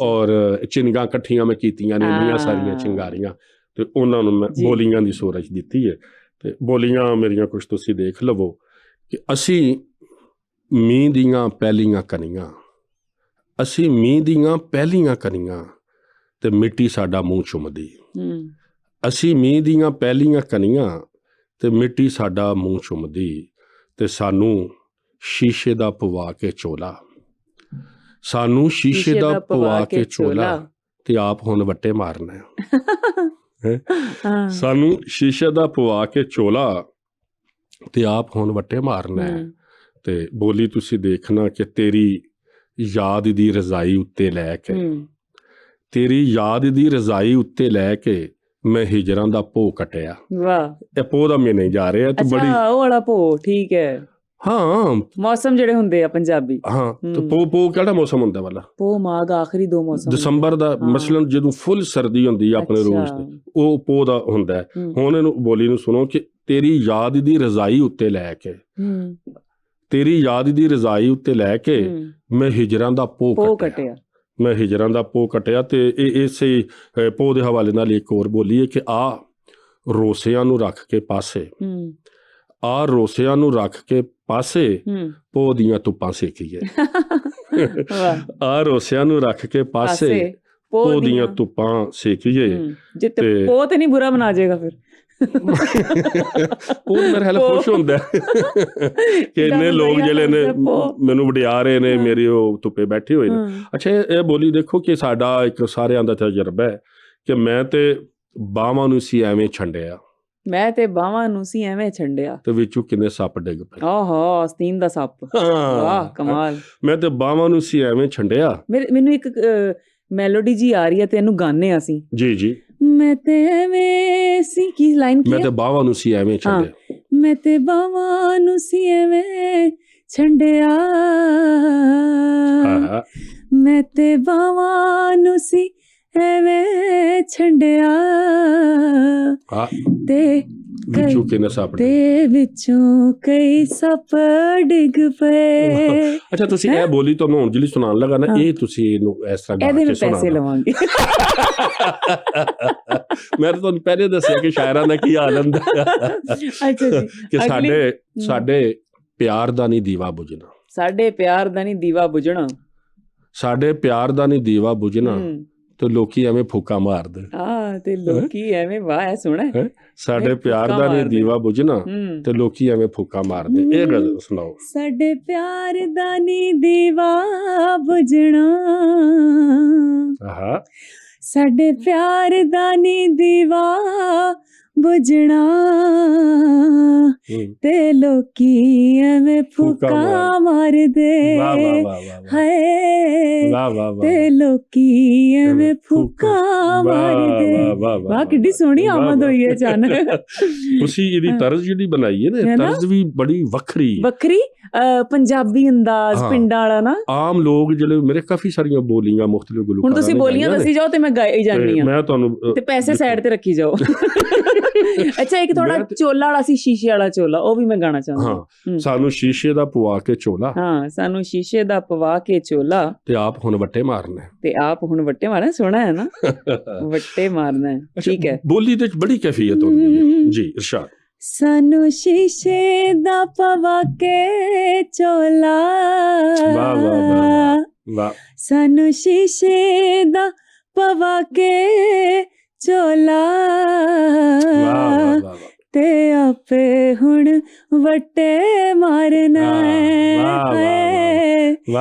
ਔਰ ਚਿੰਗਾਂ ਇਕੱਠੀਆਂ ਮੈਂ ਕੀਤੀਆਂ ਨੇ, ਇੰਨੀਆਂ ਸਾਰੀਆਂ ਚਿੰਗਾਰੀਆਂ, ਤੇ ਉਹਨਾਂ ਨੂੰ ਮੈਂ ਬੋਲੀਆਂ ਦੀ ਸੂਰਜ ਦਿੱਤੀ ਹੈ। ਤੇ ਬੋਲੀਆਂ ਮੇਰੀਆਂ ਕੁਛ ਤੁਸੀਂ ਦੇਖ ਲਵੋ ਕਿ ਅਸੀਂ ਮੀਂਹ ਦੀਆਂ ਪਹਿਲੀਆਂ ਕਣੀਆਂ, ਅਸੀਂ ਮੀਂਹ ਦੀਆਂ ਪਹਿਲੀਆਂ ਕਣੀਆਂ ਤੇ ਮਿੱਟੀ ਸਾਡਾ ਮੂੰਹ ਚੁੰਮਦੀ। ਅਸੀਂ ਮੀਂਹ ਦੀਆਂ ਪਹਿਲੀਆਂ ਕਣੀਆਂ ਤੇ ਮਿੱਟੀ ਸਾਡਾ ਮੂੰਹ ਚੁੰਮਦੀ, ਤੇ ਸਾਨੂੰ ਸ਼ੀਸ਼ੇ ਦਾ ਪਵਾ ਕੇ ਚੋਲਾ, ਸਾਨੂੰ ਸ਼ੀਸ਼ੇ ਦਾ ਪਵਾ ਕੇ ਚੋਲਾ, ਤੇ ਆਪ ਹੁਣ ਵੱਟੇ ਮਾਰਨਾ ਹੈ। ਸਾਨੂੰ ਸ਼ੀਸ਼ੇ ਦਾ ਪਵਾ ਕੇ ਚੋਲਾ ਤੇ ਆਪ ਹੁਣ ਵੱਟੇ ਮਾਰਨਾ ਹੈ। ਤੇ ਬੋਲੀ ਤੁਸੀਂ ਦੇਖਣਾ ਕਿ ਤੇਰੀ ਯਾਦ ਦੀ ਰਜ਼ਾਈ ਉੱਤੇ ਲੈ ਕੇ, ਤੇਰੀ ਯਾਦ ਦੀ ਰਜ਼ਾਈ ਉੱਤੇ ਲੈ ਕੇ ਮੈਂ ਹਿਜਰਾਂ ਦਾ ਭੋਗ ਕੱਟਿਆ। ਵਾਹ, ਇਹ ਪੋਹ ਦਾ ਮੈਂ ਨਹੀਂ ਜਾ ਰਿਹਾ ਤੇ ਬੜੀ ਉਹ ਵਾਲਾ ਭੋਗ, ਠੀਕ ਹੈ। ਹਾਂ, ਮੌਸਮ ਜਿਹੜੇ ਹੁੰਦੇ ਆ ਪੰਜਾਬੀ। ਹਾਂ, ਤੇ ਪੋਹ ਕਿਹੜਾ ਮੌਸਮ ਹੁੰਦਾ ਵਾਲਾ? ਪੋਹ ਮਾਘ, ਆਖਰੀ 2 ਮੌਸਮ। ਦਸੰਬਰ ਦਾ ਮਸਲਨ ਜਦੋਂ ਫੁੱਲ ਸਰਦੀ ਹੁੰਦੀ ਹੈ ਆਪਣੇ ਰੂਸ ਤੇ, ਉਹ ਪੋਹ ਦਾ ਹੁੰਦਾ ਹੈ। ਹੁਣ ਇਹਨੂੰ ਬੋਲੀ ਨੂੰ ਸੁਣੋ ਕਿ ਤੇਰੀ ਯਾਦ ਦੀ ਰਜ਼ਾਈ ਉੱਤੇ ਲੈ ਕੇ, ਤੇਰੀ ਯਾਦ ਦੀ ਰਜ਼ਾਈ ਉੱਤੇ ਲੈ ਕੇ ਮੈਂ ਹਿਜਰਾਂ ਦਾ ਭੋਗ ਕੱਟਿਆ, ਮੈਂ ਹਿਜਰਾਂ ਦਾ ਭੋਗ ਕੱਟਿਆ। ਤੇ ਇਹ ਇਸੇ ਪੋਹ ਦੇ ਹਵਾਲੇ ਨਾਲ ਇੱਕ ਹੋਰ ਬੋਲੀ ਹੈ ਕਿ ਆ ਰੋਸਿਆਂ ਨੂੰ ਰੱਖ ਕੇ ਪਾਸੇ, ਆ ਰੋਸਿਆਂ ਨੂੰ ਰੱਖ ਕੇ ਪਾਸੇ ਪੋਹ ਦੀਆਂ ਧੁੱਪਾਂ ਸੇਕੀਏ। ਆ ਰੋਸਿਆਂ ਨੂੰ ਰੱਖ ਕੇ ਪਾਸੇ ਪੋਹ ਦੀਆਂ ਧੁੱਪਾਂ ਸੇਕੀਏ। ਜਿੱਤੇ ਪੋਹ ਤੇ ਨਹੀਂ ਬੁਰਾ ਬਣਾ ਜਾਏਗਾ ਫਿਰ। ਉਹ ਮੇਰੇ ਖਿਆਲ ਖੁਸ਼ ਹੁੰਦਾ ਕਿ ਇੰਨੇ ਲੋਕ ਜਿਹੜੇ ਨੇ ਮੈਨੂੰ ਵਡਿਆ ਰਹੇ ਨੇ, ਮੇਰੀ ਉਹ ਧੁੱਪੇ ਬੈਠੇ ਹੋਏ ਨੇ। ਅੱਛਾ, ਇਹ ਬੋਲੀ ਦੇਖੋ ਕਿ ਸਾਡਾ ਇੱਕ ਸਾਰਿਆਂ ਦਾ ਤਜਰਬਾ ਹੈ ਕਿ ਮੈਂ ਤੇ ਬਾਹਾਂ ਨੂੰ ਸੀ ਐਵੇਂ ਛੰਡਿਆ, ਮੈਂ ਤੇ ਬਾਹਾਂ ਨੂੰ ਸੀ ਐਵੇਂ ਛੰਡਿਆ, ਤੇ ਵਿੱਚੋਂ ਕਿੰਨੇ ਸੱਪ ਡਿੱਗ ਪਏ। ਆਹੋ, ਆਸਤੀਨ ਦਾ ਸੱਪ। ਵਾਹ, ਕਮਾਲ। ਮੈਂ ਤੇ ਬਾਹਾਂ ਨੂੰ ਸੀ ਐਵੇਂ ਛੰਡਿਆ। ਮੈਨੂੰ ਇੱਕ ਮੈਲੋਡੀ ਜੀ ਆ ਰਹੀ ਹੈ ਤੇ ਇਹਨੂੰ ਗਾਣੇ ਅਸੀਂ। ਜੀ ਜੀ। ਮੈਂ ਤੇ ਐਵੇਂ ਸੀ, ਕੀ ਲਾਈਨ ਕੀ? ਮੈਂ ਤੇ ਬਾਹਾਂ ਨੂੰ ਸੀ ਐਵੇਂ ਛੰਡਿਆ, ਮੈਂ ਤੇ ਬਾਹਾਂ ਨੂੰ ਸੀ ਐਵੇਂ ਛੰਡਿਆ, ਮੈਂ ਤੇ ਬਾਹਾਂ ਨੂੰ ਸੀ ਐਵੇਂ ਛੰਡਿਆ, ਤੇ ਵਿੱਚੋਂ ਕਿੰਨੇ ਸੱਪ, ਤੇ ਵਿੱਚੋਂ ਕਈ ਸੱਪ ਡਿੱਗ ਪਏ। ਅੱਛਾ, ਤੁਸੀਂ ਇਹ ਬੋਲੀ ਤੁਹਾਨੂੰ ਹੁਣ ਜਿਹੜੀ ਸੁਣਾਉਣ ਲੱਗਾ ਨਾ, ਇਹ ਤੁਸੀਂ ਇਹਨੂੰ ਇਸ ਤਰ੍ਹਾਂ ਗਾ ਕੇ ਸੁਣਾ। ਪੈਸੇ ਲਵਾਂਗੇ। ਮੈਂ ਤੁਹਾਨੂੰ ਪਹਿਲੇ ਦੱਸਿਆ ਕਿ ਸ਼ਾਇਰਾਂ ਦਾ ਕੀ ਹਾਲ ਹੁੰਦਾ। ਅੱਛਾ ਜੀ, ਕਿ ਸਾਡੇ ਪਿਆਰ ਦਾ ਨਹੀਂ ਦੀਵਾ ਬੁਝਣਾ, ਸਾਡੇ ਪਿਆਰ ਦਾ ਨਹੀਂ ਦੀਵਾ ਬੁਝਣਾ, ਸਾਡੇ ਪਿਆਰ ਦਾ ਨਹੀਂ ਦੀਵਾ ਬੁਝਣਾ, ਤੇ ਲੋਕੀ ਐਵੇਂ ਫੂਕਾ ਮਾਰਦੇ। ਤੇ ਲੋਕੀ ਐਵੇਂ, ਵਾਹ ਸੋਹਣਾ, ਸਾਡੇ ਪਿਆਰ ਦਾ ਨਹੀਂ ਦੀਵਾ ਬੁਝਣਾ, ਤੇ ਲੋਕੀ ਐਵੇਂ ਫੂਕਾ ਮਾਰਦੇ। ਇਹ ਗੱਲ ਸੁਣਾਓ। ਸਾਡੇ ਪਿਆਰ ਦਾ ਨਹੀਂ ਦੀਵਾ ਬੁਝਣਾ, ਸਾਡੇ ਪਿਆਰ ਦਾ ਨਹੀਂ ਦੀਵਾ ਬੁਝਣਾ, ਤੇ ਲੋਕੀ ਐਵੇਂ ਫੂਕਾ ਮਾਰਦੇ, ਹਾਏ, ਤੇ ਲੋਕੀ ਐਵੇਂ ਫੂਕਾ ਮਾਰਦੇ। ਵਾਹ, ਕਿੱਡੀ ਸੋਹਣੀ ਆਮਦ ਹੋਈ ਹੈ ਅਚਾਨਕ। ਤੁਸੀਂ ਇਹਦੀ ਤਰਜ਼ ਜਿਹੜੀ ਬਣਾਈ ਹੈ ਨਾ, ਤਰਜ਼ ਵੀ ਬੜੀ ਵੱਖਰੀ ਪੰਜਾਬੀ ਅੰਦਾਜ਼, ਪਿੰਡਾਂ ਵਾਲਾ ਨਾ। ਆਮ ਲੋਕ ਜਿਹੜੇ ਮੇਰੇ ਕਾਫੀ ਸਾਰੀਆਂ ਬੋਲੀਆਂ ਮੁਖਤਲਿਫ ਗੁਲਕਾਰਾਂ, ਹੁਣ ਤੁਸੀਂ ਬੋਲੀਆਂ ਦੱਸੀ ਜਾਓ ਤੇ ਮੈਂ ਗਾਈ ਜਾਂਦੀ ਹਾਂ, ਮੈਂ ਤੁਹਾਨੂੰ ਤੇ ਪੈਸੇ ਸਾਈਡ ਤੇ ਰੱਖੀ ਜਾਓ। ਅੱਛਾ, ਇੱਕ ਥੋੜਾ ਚੋਲਾ ਵਾਲਾ ਸੀ, ਸ਼ੀਸ਼ੇ ਵਾਲਾ ਚੋਲਾ, ਉਹ ਵੀ ਮੈਂ ਗਾਣਾ ਚਾਹੁੰਦਾ। ਸਾਨੂੰ ਸ਼ੀਸ਼ੇ ਦਾ ਪਵਾ ਕੇ ਚੋਲਾ, ਸਾਨੂੰ ਸ਼ੀਸ਼ੇ ਦਾ ਪਵਾ ਕੇ ਚੋਲਾ, ਤੇ ਆਪ ਹੁਣ ਵੱਟੇ ਮਾਰਨਾ, ਤੇ ਆਪ ਹੁਣ ਵੱਟੇ ਮਾਰਨਾ। ਸੋਹਣਾ ਹੈ ਨਾ, ਵੱਟੇ ਮਾਰਨਾ। ਠੀਕ ਹੈ, ਬੋਲੀ ਤੇ ਬੜੀ ਕੈਫੀਅਤ ਹੁੰਦੀ ਹੈ ਜੀ। ਇਰਸ਼ਾਦ। ਸਾਨੂੰ ਸ਼ੀਸ਼ੇ ਦਾ ਪਵਾ ਕੇ ਚੋਲਾ, ਵਾਹ ਵਾਹ ਵਾਹ, ਸਾਨੂੰ ਸ਼ੀਸ਼ੇ ਦਾ ਪਵਾ ਕੇ ਚੋਲਾ, ਤੇ ਆਪੇ ਹੁਣ ਵੱਟੇ ਮਾਰਨਾ ਹੈ,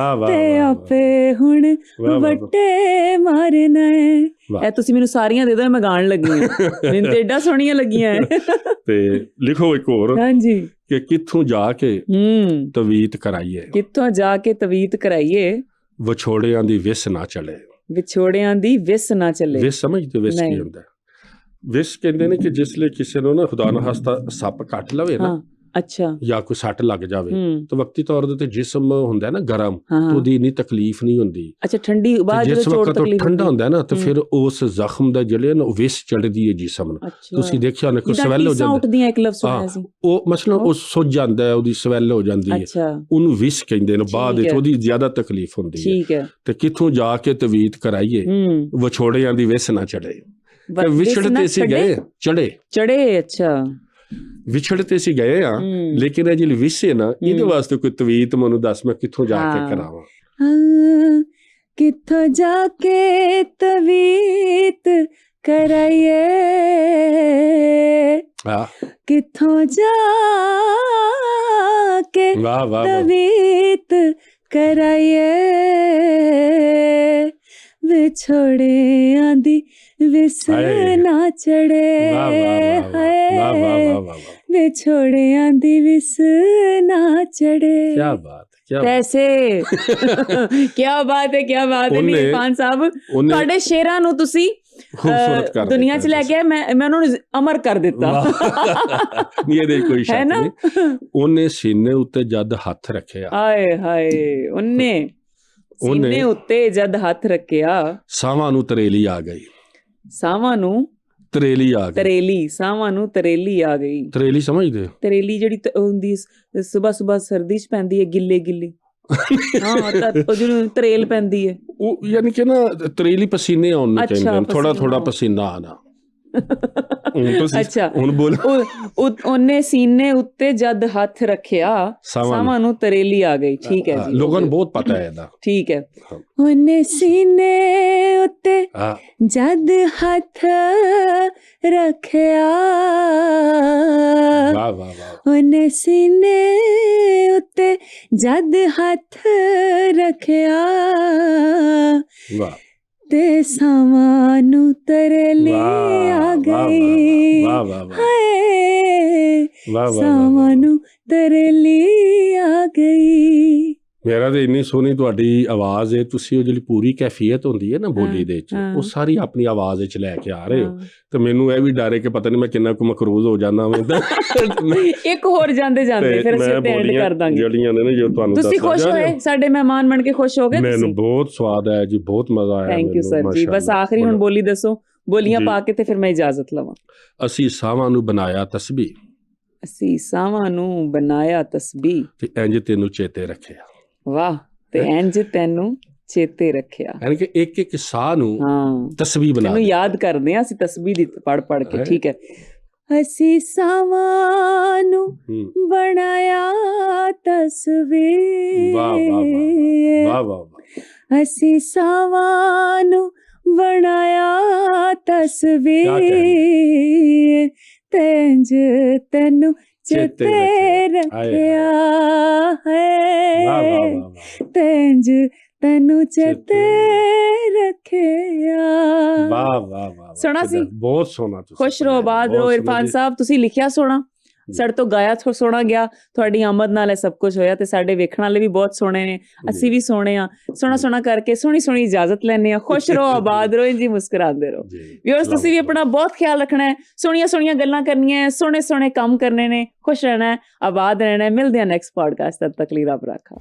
ਤੇ ਆਪੇ ਹੁਣ ਵੱਟੇ ਮਾਰਨਾ ਹੈ। ਇਹ ਤੁਸੀਂ ਮੈਨੂੰ ਸਾਰੀਆਂ ਦੇ ਦਿਓ, ਮੈਂ ਗਾਣ ਲੱਗੀ ਹਾਂ। ਮੈਨੂੰ ਤੇ ਏਡਾ ਸੋਹਣੀਆਂ ਲੱਗੀਆਂ। ਤੇ ਲਿਖੋ ਇੱਕ ਹੋਰ। ਹਾਂਜੀ। ਕਿ ਕਿੱਥੋਂ ਜਾ ਕੇ ਤਵੀਤ ਕਰਾਈਏ, ਕਿੱਥੋਂ ਜਾ ਕੇ ਤਵੀਤ ਕਰਾਈਏ, ਵਿਛੋੜਿਆਂ ਦੀ ਵਿਸ ਨਾ ਚਲੇ, ਵਿਛੋੜਿਆਂ ਦੀ ਵਿਸ ਨਾ ਚੱਲੇ। ਵਿਸ ਸਮਝਦੇ? ਵਿਸ ਕੀ ਹੁੰਦਾ? ਵਿਸ ਕਹਿੰਦੇ ਨੇ ਕਿ ਜਿਸ ਲਈ ਕਿਸੇ ਨੂੰ ਨਾ ਖੁਦਾ ਨਾ ਹਸਤਾ ਸੱਪ ਕੱਟ ਲਵੇ ਨਾ, ਅੱਛਾ ਜਾਂ ਕੋਈ ਸੱਟ ਲੱਗ ਜਾਵੇ ਤਾਂ ਵਕਤੀ ਤੌਰ ਦੇ ਤੇ ਜਿਸਮ ਹੁੰਦਾ ਨਾ ਗਰਮ, ਹਾਂ ਉਹਦੀ ਇੰਨੀ ਤਕਲੀਫ ਨਹੀਂ ਹੁੰਦੀ। ਅੱਛਾ ਠੰਡੀ ਬਾਅਦ ਜਿਸ ਜਦੋਂ ਚੋਟ ਵਕਤ ਉਹ ਤਕਲੀਫ ਠੰਡਾ ਹੁੰਦਾ ਨਾ ਤਾਂ ਫਿਰ ਉਸ ਜ਼ਖਮ ਦਾ ਜਿਹੜੇ ਨਾ ਉਹ ਵਿਸ ਚੜਦੀ ਹੈ ਜਿਸਮ ਨੂੰ। ਤੁਸੀਂ ਦੇਖਿਆ ਨਾ ਕੋਈ ਸਵੈਲ ਹੋ ਜਾਂਦਾ, ਉੱਠਦੀਆਂ ਇੱਕ ਲਫ਼ਜ਼ ਸੁਣਿਆ ਸੀ ਉਹ ਮਸਲਾ ਉਹ ਸੁੱਜ ਜਾਂਦਾ ਹੈ, ਉਹਦੀ ਸਵੈਲ ਹੋ ਜਾਂਦੀ ਹੈ, ਉਹਨੂੰ ਵਿਸ ਕਹਿੰਦੇ ਨੇ। ਬਾਅਦ ਵਿੱਚ ਉਹਦੀ ਜ਼ਿਆਦਾ ਤਕਲੀਫ ਹੁੰਦੀ ਹੈ। ਠੀਕ ਹੈ। ਤੇ ਕਿੱਥੋਂ ਜਾ ਕੇ ਤਵੀਤ ਕਰਾਈਏ, ਵਿਛੋੜਿਆਂ ਦੀ ਵਿਸ ਨਾ ਚੜੇ। ਵਿਛੜਤੇ ਸੀ ਗਏ ਚੜੇ ਅੱਛਾ ਵਿਛੜਤੇ ਸੀ ਗਏ ਆ, ਲੇਕਿਨ ਇਹ ਜਿਹੜੀ ਵਿਸ ਹੈ ਨਾ ਇਹਦੇ ਵਾਸਤੇ ਕੋਈ ਤਵੀਤ ਮੈਨੂੰ ਦੱਸ, ਮੈਂ ਕਿੱਥੋਂ ਜਾ ਕੇ ਕਰਾਵਾਂ। ਕਿੱਥੋਂ ਜਾ ਕੇ ਤਵੀਤ ਕਰਾਈਏ, ਕਿੱਥੋਂ ਜਾ ਕੇ ਤਵੀਤ ਕਰਾਈਏ, ਵਿਛੋੜਿਆਂ ਦੀ ਵਿਸ ਨਾ ਚੜੇ, ਵਿਛੋੜਿਆਂ ਦੀ ਵਿਸ ਨਾ ਚੜੇ। ਕਿਆ ਬਾਤ ਹੈ, कैसे क्या बात है, क्या बात है इरफान ਸਾਹਿਬ। ਤੁਹਾਡੇ ਸ਼ੇਰਾਂ ਨੂੰ ਤੁਸੀਂ ਦੁਨੀਆ 'ਚ ਲੈ ਕੇ ਮੈਂ ਉਹਨਾਂ ਨੂੰ ਅਮਰ ਕਰ ਦਿੱਤਾ। ਨਹੀਂ ਇਹਦੇ ਕੋਈ ਸ਼ੱਕ ਨਹੀਂ। ਉਹਨੇ ਸੀਨੇ ਉੱਤੇ ਜਦ ਹੱਥ ਰੱਖਿਆ, ਆਏ ਹਾਏ, ਉਹਨੇ ਸੀਨੇ ਉੱਤੇ ਜਦ ਹੱਥ ਰੱਖਿਆ, ਸਾਵਾਂ ਨੂੰ ਤਰੇਲੀ ਆ ਗਈ। ਸਾਵਾਂ ਨੂੰ ਤਰੇਲੀ ਆ ਗਈ। ਤਰੇਲੀ, ਸਾਵਾਂ ਨੂੰ ਤਰੇਲੀ ਆ ਗਈ। ਤਰੇਲੀ ਸਮਝਦੇ? ਤਰੇਲੀ ਜਿਹੜੀ ਹੁੰਦੀ ਸੁਬਾ ਸੁਬਾ ਸਰਦੀ 'ਚ ਪੈਂਦੀ ਹੈ, ਗਿੱਲੇ ਗਿੱਲੇ। ਹਾਂ ਉਹ ਜਿਹਨੂੰ ਤਰੇਲ ਪੈਂਦੀ ਹੈ, ਉਹ ਯਾਨੀ ਕਿ ਨਾ ਤਰੇਲੀ ਪਸੀਨੇ ਆਉਣ ਨੂੰ ਕਹਿੰਦੇ, ਥੋੜਾ ਥੋੜਾ ਪਸੀਨਾ ਆਣਾ। ਅੱਛਾ ਹੁਣ ਬੋਲ। ਉਹਨੇ ਸੀਨੇ ਉੱਤੇ ਜਦ ਹੱਥ ਰੱਖਿਆ, ਸਾਵਾਂ ਨੂੰ ਤਰੇਲੀ ਆ ਗਈ। ਠੀਕ ਹੈ ਜੀ, ਲੋਕਾਂ ਨੂੰ ਬਹੁਤ ਪਤਾ ਹੈ ਇਹਦਾ। ਠੀਕ ਹੈ। ਉਹਨੇ ਸੀਨੇ ਉੱਤੇ ਜਦ ਹੱਥ ਰੱਖਿਆ, ਵਾਹ ਵਾਹ ਵਾਹ। ਉਹਨੇ ਸੀਨੇ ਉੱਤੇ ਜਦ ਹੱਥ ਰੱਖਿਆ, ਵਾਹ। ਤੇ ਸਾਵਾਂ ਨੂੰ ਤਰੇਲੀ ਆ ਗਈ, ਹਾਏ ਸਾਵਾਂ ਨੂੰ ਤਰੇਲੀ ਆ ਗਈ। ਮੇਰਾ ਤੇ ਇੰਨੀ ਸੋਹਣੀ ਤੁਹਾਡੀ ਆਵਾਜ਼ ਹੈ, ਤੁਸੀਂ ਉਹ ਜਿਹੜੀ ਪੂਰੀ ਕੈਫੀਅਤ ਹੁੰਦੀ ਹੈ ਨਾ ਬੋਲੀ ਦੇ ਵਿੱਚ, ਉਹ ਸਾਰੀ ਆਪਣੀ ਆਵਾਜ਼ ਵਿੱਚ ਲੈ ਕੇ ਆ ਰਹੇ ਹੋ। ਤੇ ਮੈਨੂੰ ਇਹ ਵੀ ਡਰ ਹੈ ਕਿ ਪਤਾ ਨਹੀਂ ਮੈਂ ਕਿੰਨਾ ਕੁ ਮਕਰੂਜ਼ ਹੋ ਜਾਣਾ। ਇੱਕ ਹੋਰ ਜਾਂਦੇ ਜਾਂਦੇ ਫਿਰ ਅਸੀਂ ਐਂਡ ਕਰ ਦਾਂਗੇ ਜਿਹੜੀਆਂ ਨੇ ਜੋ ਤੁਹਾਨੂੰ ਤੁਸੀਂ ਖੁਸ਼ ਹੋਏ, ਸਾਡੇ ਮਹਿਮਾਨ ਬਣ ਕੇ ਖੁਸ਼ ਹੋ ਗਏ? ਮੈਨੂੰ ਬਹੁਤ ਸਵਾਦ ਆਇਆ ਜੀ, ਬਹੁਤ ਮਜ਼ਾ ਆਇਆ। ਥੈਂਕ ਯੂ ਸਰ ਜੀ। ਬਸ ਆਖਰੀ ਹੁਣ ਬੋਲੀ ਦੱਸੋ, ਬੋਲੀਆਂ ਪਾ ਕੇ ਤੇ ਫਿਰ ਮੈਂ ਇਜਾਜ਼ਤ ਲਵਾਂ। ਅਸੀਂ ਸਾਵਾਂ ਨੂੰ ਬਣਾਇਆ ਤਸਬੀਹ, ਅਸੀਂ ਸਾਵਾਂ ਨੂੰ ਬਣਾਇਆ ਤਸਬੀਹ, ਤੇ ਇੰਜ ਤੈਨੂੰ ਚੇਤੇ ਰੱਖਿਆ। ਵਾਹ। ਤੇ ਇੰਜ ਤੈਨੂੰ ਚੇਤੇ ਰੱਖਿਆ, ਯਾਨੀ ਕਿ ਇੱਕ ਇੱਕ ਸਾਹ ਨੂੰ ਤਸਬੀਹ ਬਣਾ ਕੇ ਯਾਦ ਕਰਦੇ ਆ ਅਸੀਂ, ਤਸਬੀਹ ਦੀ ਪੜ ਪੜ ਕੇ। ਠੀਕ ਹੈ। ਅਸੀਂ ਸਾਵਾਂ ਨੂੰ ਬਣਾਇਆ ਤਸਬੀਹ, ਵਾਹ ਵਾਹ ਵਾਹ ਵਾਹ। ਅਸੀਂ ਸਾਵਾਂ ਨੂੰ ਬਣਾਇਆ ਤਸਬੀਹ, ਤੇ ਇੰਜ ਤੈਨੂੰ ਚੇਤੇ ਰੱਖਿਆ ਹੈ, ਤੈਂਜ ਤੈਨੂੰ ਚੇਤੇ ਰੱਖਿਆ। ਵਾਹ ਵਾਹ ਵਾਹ। ਸੁਣਾ ਸੀ, ਬਹੁਤ ਸੋਹਣਾ। ਖੁਸ਼ ਰਹੋ, ਆਬਾਦ ਰਹੋ। ਇਰਫਾਨ ਸਾਹਿਬ ਤੁਸੀਂ ਲਿਖਿਆ ਸੋਹਣਾ, ਸਾਡੇ ਤੋਂ ਗਾਇਆ ਸੋਹਣਾ ਗਿਆ, ਤੁਹਾਡੀ ਆਮਦ ਨਾਲ ਇਹ ਸਭ ਕੁਝ ਹੋਇਆ। ਤੇ ਸਾਡੇ ਵੇਖਣ ਵਾਲੇ ਵੀ ਬਹੁਤ ਸੋਹਣੇ ਨੇ, ਅਸੀਂ ਵੀ ਸੋਹਣੇ ਆ। ਸੋਹਣਾ ਸੋਹਣਾ ਕਰਕੇ ਸੋਹਣੀ ਸੋਹਣੀ ਇਜਾਜ਼ਤ ਲੈਣੇ ਆ। ਖੁਸ਼ ਰਹੋ, ਆਬਾਦ ਰਹੋ, ਜੀ ਮੁਸਕਰਾਉਂਦੇ ਰਹੋ। ਵਿਊਅਰਸ ਤੁਸੀਂ ਵੀ ਆਪਣਾ ਬਹੁਤ ਖਿਆਲ ਰੱਖਣਾ ਹੈ, ਸੋਹਣੀਆਂ ਸੋਹਣੀਆਂ ਗੱਲਾਂ ਕਰਨੀਆਂ, ਸੋਹਣੇ ਸੋਹਣੇ ਕੰਮ ਕਰਨੇ ਨੇ, ਖੁਸ਼ ਰਹਿਣਾ ਹੈ, ਆਬਾਦ ਰਹਿਣਾ ਹੈ। ਮਿਲਦੇ ਆ ਨੈਕਸਟ ਪੋਡਕਾਸਟ, ਤਦ ਤੱਕ ਲਈ ਰੱਬ ਰਾਖਾ।